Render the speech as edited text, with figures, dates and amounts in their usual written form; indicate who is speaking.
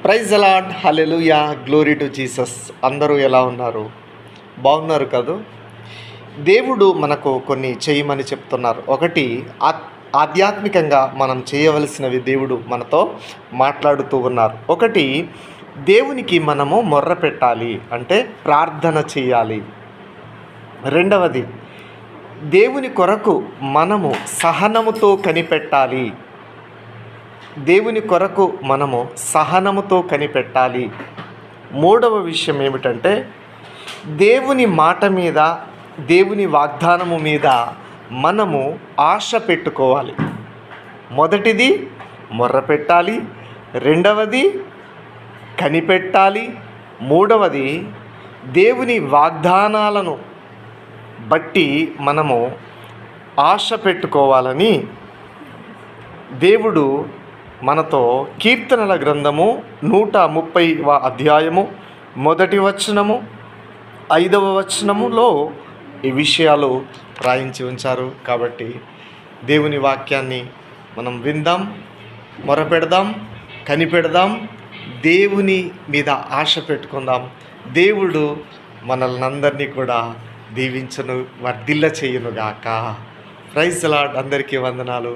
Speaker 1: Praise the Lord, hallelujah, glory to Jesus. అందరూ ఎలా ఉన్నారు? బాగున్నారు కదూ? దేవుడు మనకు కొన్ని చేయమని చెప్తున్నారు. ఒకటి, ఆధ్యాత్మికంగా మనం చేయవలసినవి దేవుడు మనతో మాట్లాడుతూ ఉన్నారు. ఒకటి, దేవునికి మనము మొర్ర పెట్టాలి, అంటే ప్రార్థన చేయాలి. రెండవది, దేవుని కొరకు మనము సహనముతో కనిపెట్టాలి. దేవుని కొరకు మనము సహనముతో కనిపెట్టాలి. మూడవ విషయం ఏమిటంటే, దేవుని మాట మీద, దేవుని వాగ్దానము మీద మనము ఆశ పెట్టుకోవాలి. మొదటిది మొర్ర పెట్టాలి, రెండవది కనిపెట్టాలి, మూడవది దేవుని వాగ్దానాలను బట్టి మనము ఆశ పెట్టుకోవాలని దేవుడు మనతో కీర్తనల గ్రంథము 130వ అధ్యాయము 1వ వచనము 5వ వచనములో ఈ విషయాలు రాయించి ఉంచారు. కాబట్టి దేవుని వాక్యాన్ని మనం విందాం, మొరపెడదాం, కనిపెడదాం, దేవుని మీద ఆశ పెట్టుకుందాం. దేవుడు మనల్ని అందరినీ కూడా దీవించును, వర్ధిల్ల చేయునుగాక. Praise the lord. అందరికీ వందనాలు.